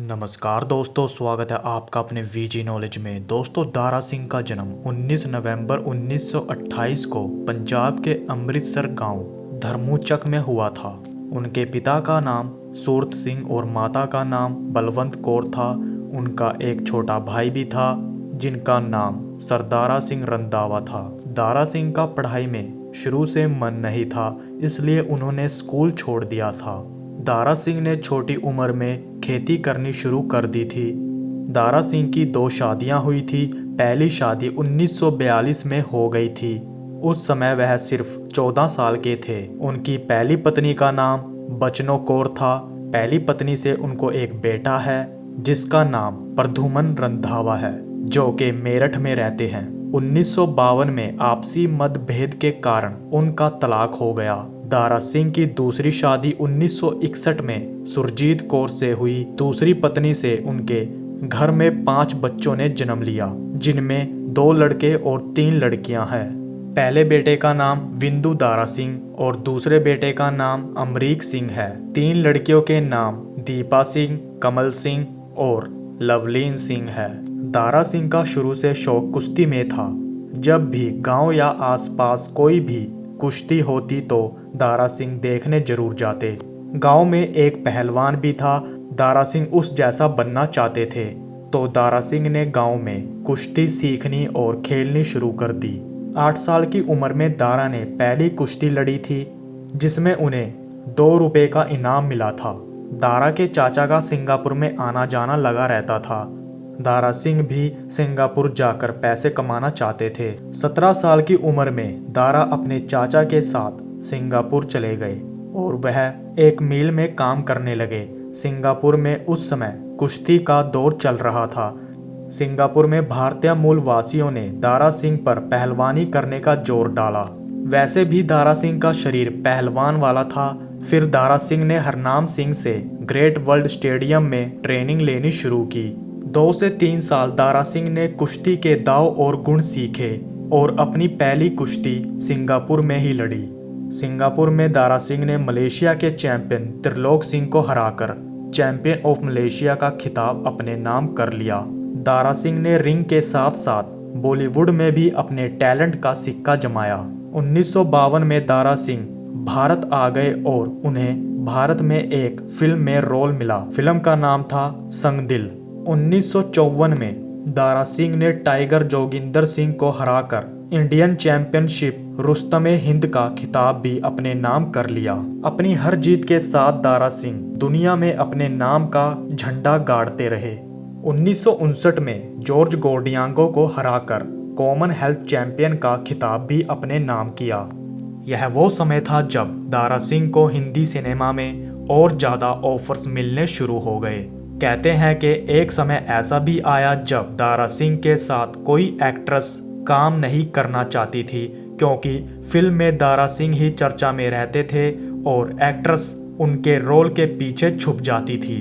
नमस्कार दोस्तों, स्वागत है आपका अपने वीजी नॉलेज में। दोस्तों, दारा सिंह का जन्म 19 नवंबर 1928 को पंजाब के अमृतसर गांव धर्मूचक में हुआ था। उनके पिता का नाम सूरत सिंह और माता का नाम बलवंत कौर था। उनका एक छोटा भाई भी था जिनका नाम सरदारा सिंह रंधावा था। दारा सिंह का पढ़ाई में शुरू से मन नहीं था, इसलिए उन्होंने स्कूल छोड़ दिया था। दारा सिंह ने छोटी उम्र में खेती करनी शुरू कर दी थी। दारा सिंह की 2 शादियां हुई थी। पहली शादी 1942 में हो गई थी। उस समय वह सिर्फ 14 साल के थे। उनकी पहली पत्नी का नाम बचनो कौर था। पहली पत्नी से उनको एक बेटा है जिसका नाम प्रद्युमन रंधावा है, जो कि मेरठ में रहते हैं। 1952 में आपसी मतभेद के कारण उनका तलाक हो गया। दारा सिंह की दूसरी शादी 1961 में सुरजीत कौर से हुई। दूसरी पत्नी से उनके घर में 5 बच्चों ने जन्म लिया, जिनमें 2 लड़के और 3 लड़कियां हैं। पहले बेटे का नाम विंदु दारा सिंह और दूसरे बेटे का नाम अमरीक सिंह है। 3 लड़कियों के नाम दीपा सिंह, कमल सिंह और लवलीन सिंह है। दारा सिंह का शुरू से शौक कुश्ती में था। जब भी गांव या आसपास कोई भी कुश्ती होती तो दारा सिंह देखने जरूर जाते। गांव में एक पहलवान भी था। दारा सिंह उस जैसा बनना चाहते थे, तो दारा सिंह ने गांव में कुश्ती सीखनी और खेलनी शुरू कर दी। 8 साल की उम्र में दारा ने पहली कुश्ती लड़ी थी, जिसमें उन्हें 2 रुपए का इनाम मिला था। दारा के चाचा का सिंगापुर में आना जाना लगा रहता था। दारा सिंह भी सिंगापुर जाकर पैसे कमाना चाहते थे। 17 साल की उम्र में दारा अपने चाचा के साथ सिंगापुर चले गए और वह एक मिल में काम करने लगे। सिंगापुर में उस समय कुश्ती का दौर चल रहा था। सिंगापुर में भारतीय मूल वासियों ने दारा सिंह पर पहलवानी करने का जोर डाला। वैसे भी दारा सिंह का शरीर पहलवान वाला था। फिर दारा सिंह ने हरनाम सिंह से ग्रेट वर्ल्ड स्टेडियम में ट्रेनिंग लेनी शुरू की। 2 से 3 साल दारा सिंह ने कुश्ती के दाव और गुण सीखे और अपनी पहली कुश्ती सिंगापुर में ही लड़ी। सिंगापुर में दारा सिंह ने मलेशिया के चैंपियन त्रिलोक सिंह को हराकर चैंपियन ऑफ मलेशिया का खिताब अपने नाम कर लिया। दारा सिंह ने रिंग के साथ साथ बॉलीवुड में भी अपने टैलेंट का सिक्का जमाया। 1952 में दारा सिंह भारत आ गए और उन्हें भारत में एक फिल्म में रोल मिला। फिल्म का नाम था संग दिल। 1954 में दारा सिंह ने टाइगर जोगिंदर सिंह को हराकर इंडियन चैंपियनशिप रुस्तमे हिंद का खिताब भी अपने नाम कर लिया। अपनी हर जीत के साथ दारा सिंह दुनिया में अपने नाम का झंडा गाड़ते रहे। 1959 में जॉर्ज गोर्डियांगो को हराकर कॉमनवेल्थ चैंपियन का खिताब भी अपने नाम किया। यह वो समय था जब दारा सिंह को हिंदी सिनेमा में और ज़्यादा ऑफर्स मिलने शुरू हो गए। कहते हैं कि एक समय ऐसा भी आया जब दारा सिंह के साथ कोई एक्ट्रेस काम नहीं करना चाहती थी, क्योंकि फिल्म में दारा सिंह ही चर्चा में रहते थे और एक्ट्रेस उनके रोल के पीछे छुप जाती थी।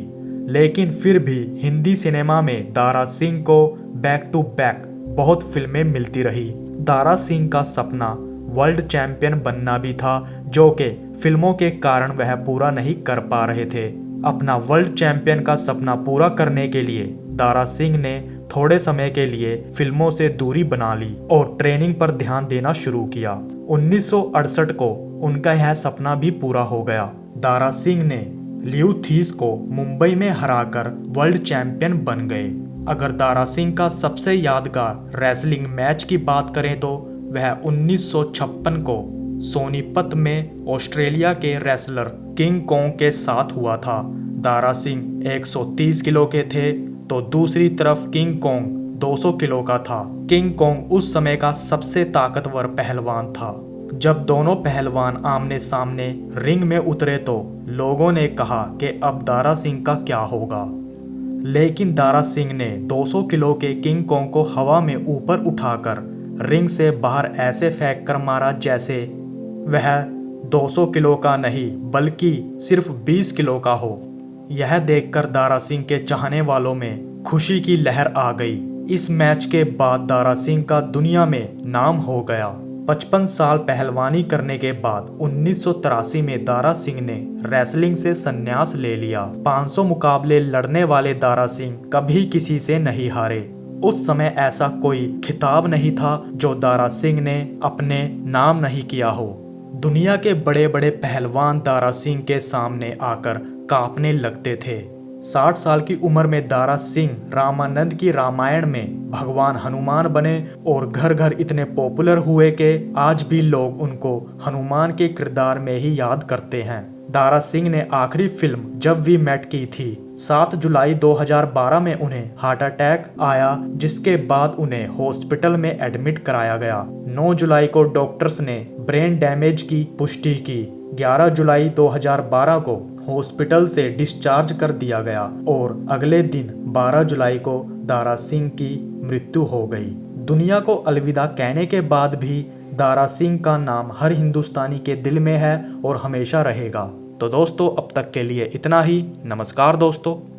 लेकिन फिर भी हिंदी सिनेमा में दारा सिंह को बैक टू बैक बहुत फिल्में मिलती रही। दारा सिंह का सपना वर्ल्ड चैंपियन बनना भी था, जो कि फिल्मों के कारण वह पूरा नहीं कर पा रहे थे। अपना वर्ल्ड चैंपियन का सपना पूरा करने के लिए दारा सिंह ने थोड़े समय के लिए फिल्मों से दूरी बना ली और ट्रेनिंग पर ध्यान देना शुरू किया। 1968 को उनका यह सपना भी पूरा हो गया। दारा सिंह ने लियू थीस को मुंबई में हराकर वर्ल्ड चैंपियन बन गए। अगर दारा सिंह का सबसे यादगार रेसलिंग मैच की बात करें तो वह 1956 को सोनीपत में ऑस्ट्रेलिया के रेसलर किंग कॉन्ग के साथ हुआ था। दारा सिंह 130 किलो के थे तो दूसरी तरफ किंग कॉन्ग 200 किलो का था। किंग कॉन्ग उस समय का सबसे ताकतवर पहलवान था। जब दोनों पहलवान आमने सामने रिंग में उतरे तो लोगों ने कहा कि अब दारा सिंह का क्या होगा। लेकिन दारा सिंह ने 200 किलो के किंग कॉन्ग को हवा में ऊपर उठाकर रिंग से बाहर ऐसे फेंक कर मारा जैसे वह 200 किलो का नहीं बल्कि सिर्फ 20 किलो का हो। यह देखकर दारा सिंह के चाहने वालों में खुशी की लहर आ गई। इस मैच के बाद दारा सिंह का दुनिया में नाम हो गया। 55 साल पहलवानी करने के बाद 1983 में दारा सिंह ने रेसलिंग से संन्यास ले लिया। 500 मुकाबले लड़ने वाले दारा सिंह कभी किसी से नहीं हारे। उस समय ऐसा कोई खिताब नहीं था जो दारा सिंह ने अपने नाम नहीं किया हो। दुनिया के बड़े बड़े पहलवान दारा सिंह के सामने आकर कांपने लगते थे। 60 साल की उम्र में दारा सिंह रामानंद की रामायण में भगवान हनुमान बने और घर घर इतने पॉपुलर हुए कि आज भी लोग उनको हनुमान के किरदार में ही याद करते हैं। दारा सिंह ने आखिरी फिल्म जब वी मेट की थी। 7 जुलाई 2012 में उन्हें हार्ट अटैक आया, जिसके बाद उन्हें हॉस्पिटल में एडमिट कराया गया। 9 जुलाई को डॉक्टर्स ने ब्रेन डैमेज की पुष्टि की। 11 जुलाई 2012 को हॉस्पिटल से डिस्चार्ज कर दिया गया और अगले दिन 12 जुलाई को दारा सिंह की मृत्यु हो गई। दुनिया को अलविदा कहने के बाद भी दारा सिंह का नाम हर हिंदुस्तानी के दिल में है और हमेशा रहेगा। तो दोस्तों अब तक के लिए इतना ही। नमस्कार दोस्तों।